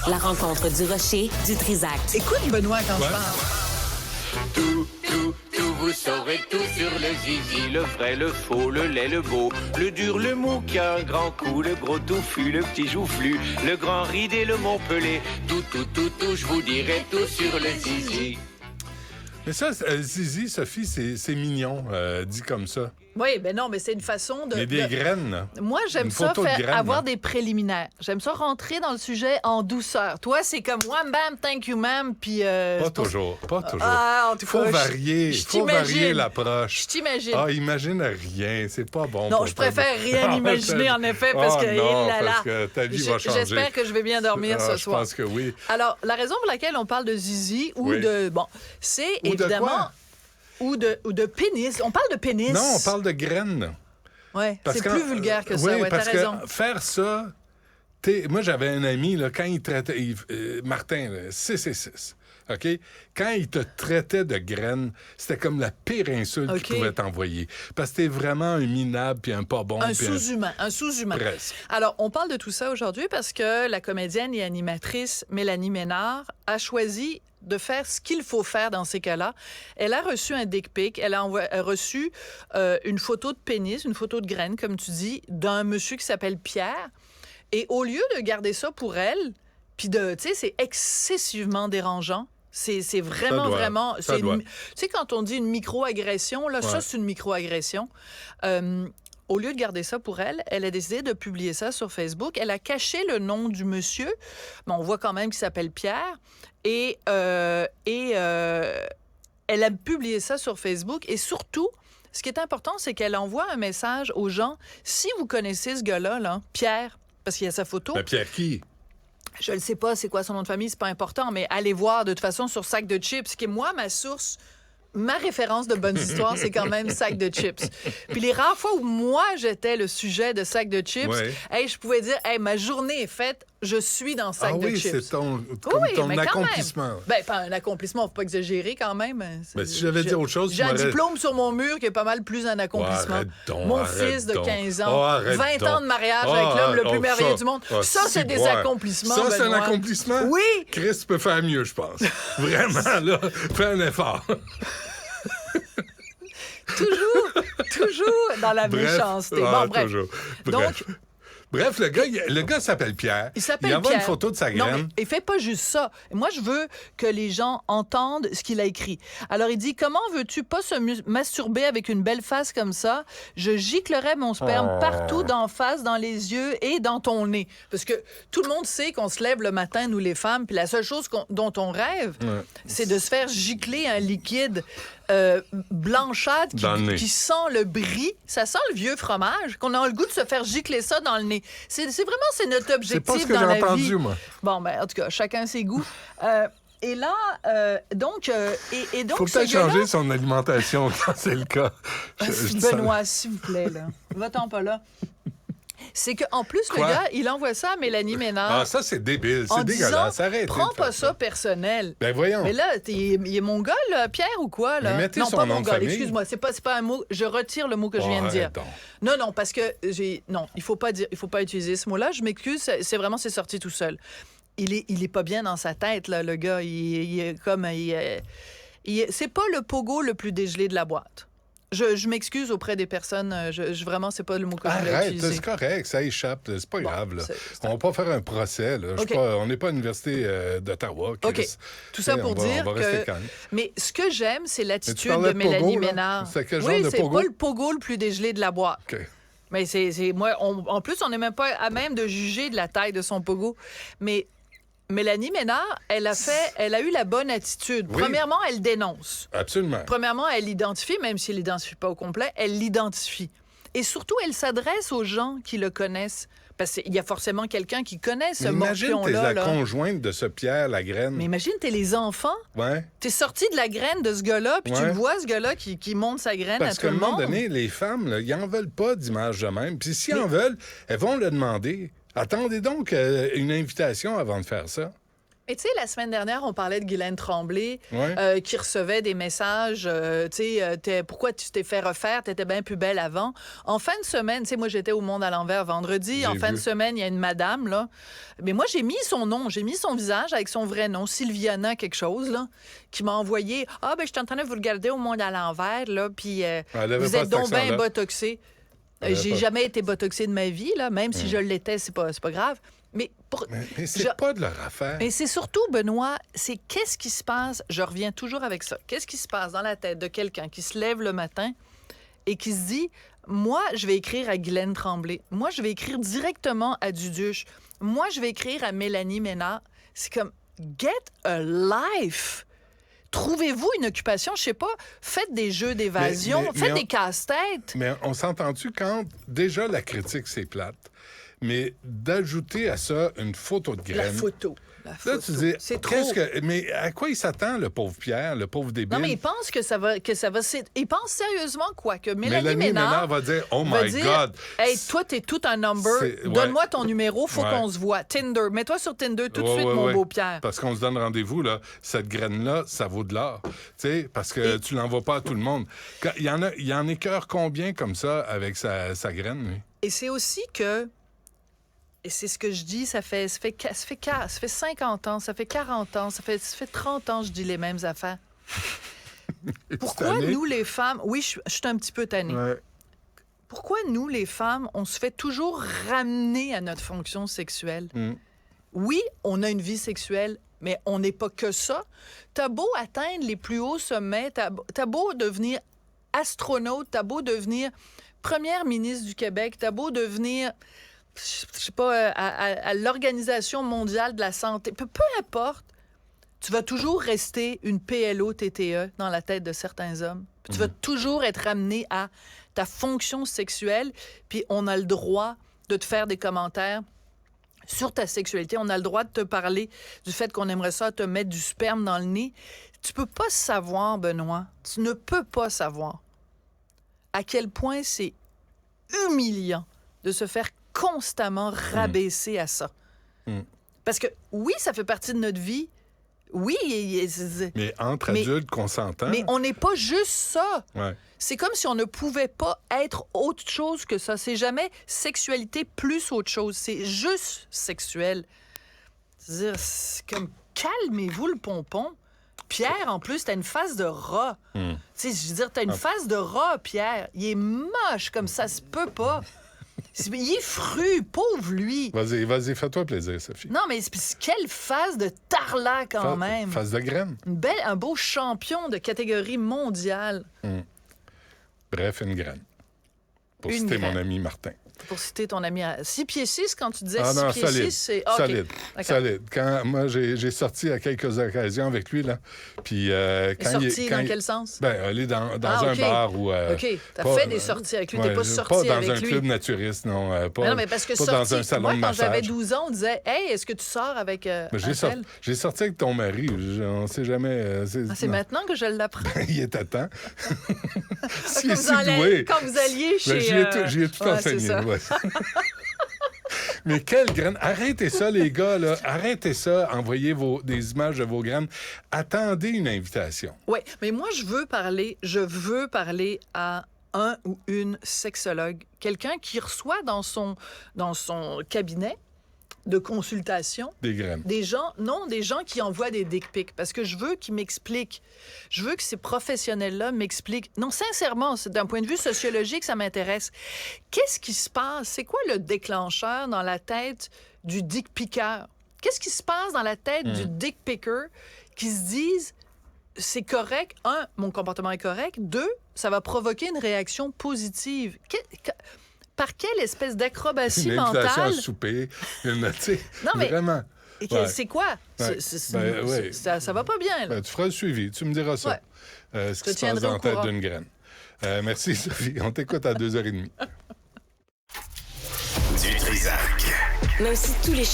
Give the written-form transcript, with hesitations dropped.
La rencontre du rocher du Trisac. Écoute, Benoît, quand je parle. Tout, vous saurez tout sur le zizi, le vrai, le faux, le laid, le beau, le dur, le mou qui a un grand coup, le gros touffu, le petit joufflu, le grand ridé, le montpelé, tout, je vous dirai tout sur le zizi. Mais ça, zizi, Sophie, c'est mignon, dit comme ça. Oui, ben non, mais c'est une façon de... Mais des graines. Moi, j'aime Une ça photo de graines, avoir hein. des préliminaires. J'aime ça rentrer dans le sujet en douceur. Toi, c'est comme wham bam, thank you ma'am, puis... Pas toujours. Ah, en tout cas, Faut varier, faut varier l'approche. Je t'imagine. Ah, imagine rien, c'est pas bon. Non, je préfère rien imaginer, en effet, parce que... non, là, parce que ta vie va changer. J'espère que je vais bien dormir ce soir. Je pense que oui. Alors, la raison pour laquelle on parle de zizi ou Oui. de... Bon, c'est Ou de évidemment... quoi? Ou de pénis. On parle de pénis. Non, on parle de graines. Ouais, Parce c'est que, plus vulgaire que ça. Oui, Ouais, t'as parce raison. que faire ça... Moi, j'avais un ami, là, quand il traitait... Martin, là, 666. OK? Quand il te traitait de graines, c'était comme la pire insulte OK. qu'il pouvait t'envoyer. Parce que t'es vraiment un minable puis un pas bon. Un puis sous-humain, un sous-humain. Presque. Alors, on parle de tout ça aujourd'hui parce que la comédienne et animatrice Mélanie Ménard a choisi de faire ce qu'il faut faire dans ces cas-là. Elle a reçu un dick pic, elle a reçu une photo de pénis, une photo de graine, comme tu dis, d'un monsieur qui s'appelle Pierre. Et au lieu de garder ça pour elle, puis tu sais, c'est excessivement dérangeant. C'est vraiment, vraiment... Ça doit. Tu sais, quand on dit une micro-agression, là, ça, c'est une micro-agression. Au lieu de garder ça pour elle, elle a décidé de publier ça sur Facebook. Elle a caché le nom du monsieur, mais on voit quand même qu'il s'appelle Pierre. Et elle a publié ça sur Facebook. Et surtout, ce qui est important, c'est qu'elle envoie un message aux gens. Si vous connaissez ce gars-là, là, Pierre, parce qu'il y a sa photo... Mais Pierre qui? Je ne sais pas c'est quoi son nom de famille, c'est pas important, mais allez voir de toute façon sur Sac de Chips, qui est moi, ma source... Ma référence de bonnes histoires, c'est quand même Sac de Chips. Puis les rares fois où moi, j'étais le sujet de Sac de Chips, hey, je pouvais dire, hey, ma journée est faite, je suis dans Sac de Chips. C'est ton mais accomplissement. Ben, pas un accomplissement, faut pas exagérer quand même. Ben, si j'avais dit autre chose, j'ai un diplôme sur mon mur qui est pas mal plus un accomplissement. Mon fils de 15 ans, 20 ans de mariage avec l'homme le plus merveilleux du monde. Ça, c'est des accomplissements, Ça, c'est un Benoît. accomplissement? Oui! Chris peut faire mieux, je pense. Vraiment, là, fais un effort. Toujours dans la méchanceté. Bon, bref. Toujours. Donc, bref, le gars s'appelle Pierre. Il envoie une photo de sa graine. Non, mais il fait pas juste ça. Moi, je veux que les gens entendent ce qu'il a écrit. Alors, il dit, comment veux-tu pas se masturber avec une belle face comme ça? Je giclerais mon sperme partout d'en face, dans les yeux et dans ton nez. Parce que tout le monde sait qu'on se lève le matin, nous les femmes, puis la seule chose dont on rêve, c'est de se faire gicler un liquide blanchâtre qui sent le brie. Ça sent le vieux fromage, qu'on a le goût de se faire gicler ça dans le nez. C'est vraiment notre objectif c'est pas ce que dans j'ai la entendu, vie. moi. Bon, ben, en tout cas, chacun ses goûts. Et là, donc... Faut peut-être changer son alimentation quand c'est le cas. Benoît, s'il vous plaît, là. Va-t'en pas là. C'est qu'en plus, le gars, il envoie ça à Mélanie Ménard. Ah, ça, c'est débile. C'est dégueulasse. Arrête. Prends pas ça personnel. Ben, voyons. Mais là, il est mon gars, là, Pierre, ou quoi, là? Mais mettez non, son pas nom mon de gars. famille. Excuse-moi, c'est pas un mot. Je retire le mot que je viens de dire. Donc. Non, parce que non, il faut pas utiliser ce mot-là. Je m'excuse, c'est sorti tout seul. Il est pas bien dans sa tête, là, le gars. Il est comme... c'est pas le pogo le plus dégelé de la boîte. Je m'excuse auprès des personnes. Vraiment, c'est pas le mot que je voulais utiliser. C'est correct, ça échappe. C'est pas grave. Là. On va pas faire un procès. Là. On n'est pas à l'Université d'Ottawa. OK. Tout ça pour dire que... Mais ce que j'aime, c'est l'attitude de Mélanie Ménard. C'est quel genre de pogo? C'est pas le pogo le plus dégelé de la boîte. OK. Mais moi, en plus, on n'est même pas à même de juger de la taille de son pogo. Mais Mélanie Ménard, elle a eu la bonne attitude. Oui. Premièrement, elle dénonce. Absolument. Premièrement, elle l'identifie, même si elle l'identifie pas au complet, elle l'identifie. Et surtout, elle s'adresse aux gens qui le connaissent. Parce qu'il y a forcément quelqu'un qui connaît ce morpion-là. Imagine, t'es la conjointe de ce Pierre Lagraine. Mais imagine, t'es les enfants. Ouais. T'es sorti de la graine de ce gars-là, puis tu le vois, ce gars-là, qui monte sa graine à tout le monde. Parce qu'à un moment donné, les femmes, là, ils en veulent pas d'image de même. Puis s'ils en veulent, elles vont le demander. Attendez donc une invitation avant de faire ça. Et tu sais, la semaine dernière, on parlait de Guylaine Tremblay Ouais. qui recevait des messages, tu sais, pourquoi tu t'es fait refaire, t'étais bien plus belle avant. En fin de semaine, tu sais, moi, j'étais au Monde à l'envers vendredi. J'ai En fin vu. de semaine, il y a une madame, là. Mais moi, j'ai mis son nom, j'ai mis son visage avec son vrai nom, Sylviana quelque chose, là, qui m'a envoyé « Ah, ben je suis en train de vous regarder au Monde à l'envers, là, puis Elle avait vous pas êtes cet donc bien accent-là. botoxé. » Elle avait J'ai pas. jamais été botoxé de ma vie, là, même si je l'étais, c'est pas grave. Mais Mais c'est Je- pas de leur affaire. mais c'est surtout, Benoît, c'est qu'est-ce qui se passe, je reviens toujours avec ça, qu'est-ce qui se passe dans la tête de quelqu'un qui se lève le matin et qui se dit, moi, je vais écrire à Guylaine Tremblay, moi, je vais écrire directement à Duduche, moi, je vais écrire à Mélanie Ménard. C'est comme, get a life! Trouvez-vous une occupation, je sais pas, faites des jeux d'évasion, Mais faites on- des casse-têtes. Mais on s'entend-tu quand déjà la critique, c'est plate, mais d'ajouter à ça une photo de La graine. photo. Là, tu dis, C'est trop. mais à quoi il s'attend, le pauvre Pierre, le pauvre débile? Non, mais il pense que ça va. Il pense sérieusement quoi? Que Mélanie Mélanie Ménard Ménard va dire, oh va my dire, God. Hey, toi, t'es tout un number. C'est- ouais. Donne-moi ton numéro, faut Ouais. qu'on se voit. Tinder. Mets-toi sur Tinder tout de Ouais, suite, ouais, mon ouais. beau Pierre. Parce qu'on se donne rendez-vous, là. Cette graine-là, ça vaut de l'or. Tu sais, parce que Et- tu l'envoies pas à tout le monde. Il y en écœure combien comme ça avec sa graine, lui? Et c'est aussi que. Et c'est ce que je dis, ça fait 50 ans, ça fait 40 ans, ça fait 30 ans que je dis les mêmes affaires. Pourquoi tannée? nous, les femmes... Oui, je suis un petit peu tannée. Ouais. Pourquoi nous, les femmes, on se fait toujours ramener à notre fonction sexuelle? Mm. Oui, on a une vie sexuelle, mais on n'est pas que ça. T'as beau atteindre les plus hauts sommets, t'as beau devenir astronaute, t'as beau devenir première ministre du Québec, t'as beau devenir, je sais pas, à l'Organisation mondiale de la santé, peu importe, tu vas toujours rester une PLO-TTE dans la tête de certains hommes. Puis tu vas toujours être ramené à ta fonction sexuelle, puis on a le droit de te faire des commentaires sur ta sexualité. On a le droit de te parler du fait qu'on aimerait ça te mettre du sperme dans le nez. Tu peux pas savoir, Benoît, tu ne peux pas savoir à quel point c'est humiliant de se faire constamment rabaisser à ça. Mm. Parce que oui, ça fait partie de notre vie. Oui, Mais entre Mais- adultes consentants. mais on n'est pas juste ça. Ouais. C'est comme si on ne pouvait pas être autre chose que ça. C'est jamais sexualité plus autre chose. C'est juste sexuel. C'est-à-dire, c'est comme, calmez-vous le pompon. Pierre, en plus, t'as une face de rat. Mm. Tu sais, je veux dire, t'as une face de rat, Pierre. Il est moche comme ça se peut pas. Il est fru, pauvre lui. Vas-y, fais-toi plaisir, Sophie. Non, mais quelle face de tarlac quand même. Face de graine. Un beau champion de catégorie mondiale. Bref, une graine. Pour Une citer graine. mon ami Martin. Pour citer ton ami à 6 pieds 6, quand tu disais Ah 6 non, pieds solide. 6, c'est... Ah, OK. Solide. D'accord. Solide. Quand moi, j'ai sorti à quelques occasions avec lui, là. Puis quand Sorti quand dans quel sens? Ben, aller dans Ah, un OK. bar ou... OK, t'as pas- fait des sorties avec lui, t'es ouais, pas sorti dans avec un lui. club naturiste, non. Pas, Mais non, mais parce que pas dans un salon moi, de quand j'avais massage. 12 ans, on disait « Hey, est-ce que tu sors avec Mais un tel? j'ai sorti avec ton mari. On sait jamais... Ah, c'est non. maintenant que je l'apprends. Il est à temps. S'il Quand est vous si allez- doué. quand vous alliez Ben, chez... j'y ai tout ouais, enseigné. c'est ça. Ouais. Mais quelle graine! Arrêtez ça, les gars, là. Arrêtez ça. Envoyez des images de vos graines. Attendez une invitation. Oui, mais moi, je veux parler à un ou une sexologue, quelqu'un qui reçoit dans son cabinet de consultation Des graines. des gens qui envoient des dick pics, parce que je veux qu'ils m'expliquent. Je veux que ces professionnels-là m'expliquent. Non, sincèrement, c'est d'un point de vue sociologique, ça m'intéresse. Qu'est-ce qui se passe? C'est quoi le déclencheur dans la tête du dick piqueur? Qu'est-ce qui se passe dans la tête du dick picker qui se disent c'est correct, un, mon comportement est correct, deux, ça va provoquer une réaction positive. Par quelle espèce d'acrobatie Une invitation à mentale? souper. Tu sais, Non, mais- vraiment. Et Ouais. c'est quoi? Ouais. Ouais. Ça va pas bien, là. Ben, tu feras le suivi. Tu me diras ça. Ouais. Ce qui se passe tiendrai dans au la tête courant. d'une graine. Merci, Sophie. On t'écoute à 2h30. Du Trisac. Même si tous les